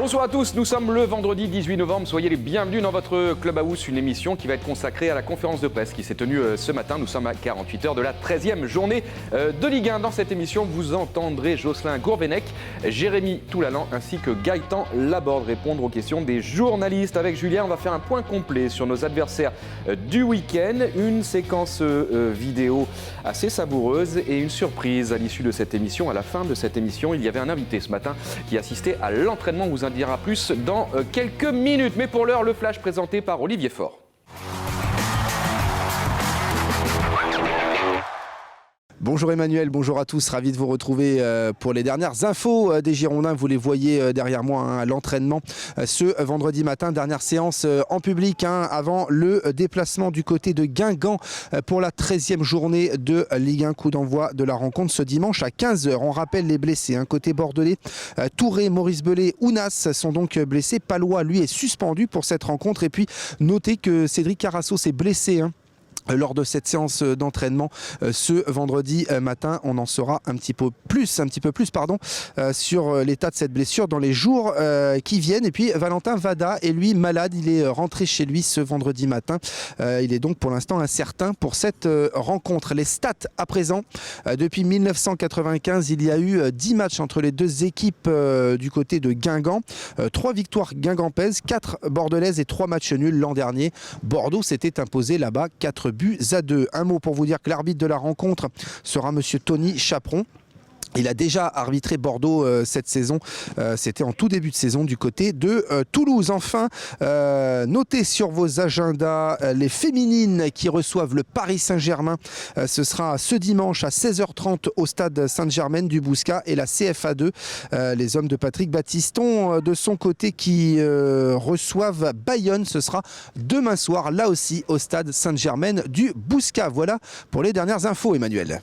Bonsoir à tous, nous sommes le vendredi 18 novembre, soyez les bienvenus dans votre Club House, une émission qui va être consacrée à la conférence de presse qui s'est tenue ce matin. Nous sommes à 48 heures de la 13e journée de Ligue 1. Dans cette émission, vous entendrez Jocelyn Gourvenec, Jérémy Toulalan ainsi que Gaëtan Laborde répondre aux questions des journalistes. Avec Julien, on va faire un point complet sur nos adversaires du week-end, une séquence vidéo assez savoureuse et une surprise à l'issue de cette émission. À la fin de cette émission, il y avait un invité ce matin qui assistait à l'entraînement. On vous en dira plus dans quelques minutes. Mais pour l'heure, le flash présenté par Olivier Faure. Bonjour Emmanuel, bonjour à tous, ravi de vous retrouver pour les dernières infos des Girondins. Vous les voyez derrière moi à l'entraînement ce vendredi matin, dernière séance en public avant le déplacement du côté de Guingamp pour la 13e journée de Ligue 1. Coup d'envoi de la rencontre ce dimanche à 15h. On rappelle les blessés, côté bordelais, Touré, Maurice Belay, Ounas sont donc blessés. Palois, lui, est suspendu pour cette rencontre. Et puis notez que Cédric Carasso s'est blessé lors de cette séance d'entraînement ce vendredi matin. On en saura un petit peu plus sur l'état de cette blessure dans les jours qui viennent. Et puis Valentin Vada est lui malade, il est rentré chez lui ce vendredi matin. Il est donc pour l'instant incertain pour cette rencontre. Les stats à présent, depuis 1995 il y a eu 10 matchs entre les deux équipes du côté de Guingamp, 3 victoires guingampaises, 4 bordelaises et 3 matchs nuls l'an dernier. Bordeaux s'était imposé là-bas 4 buts à 2. Un mot pour vous dire que l'arbitre de la rencontre sera monsieur Tony Chaperon. Il a déjà arbitré Bordeaux cette saison, c'était en tout début de saison du côté de Toulouse. Enfin, notez sur vos agendas les féminines qui reçoivent le Paris Saint-Germain. Ce sera ce dimanche à 16h30 au stade Sainte-Germaine du Bouscat, et la CFA2, les hommes de Patrick Battiston de son côté qui reçoivent Bayonne. Ce sera demain soir, là aussi au stade Sainte-Germaine du Bouscat. Voilà pour les dernières infos, Emmanuel.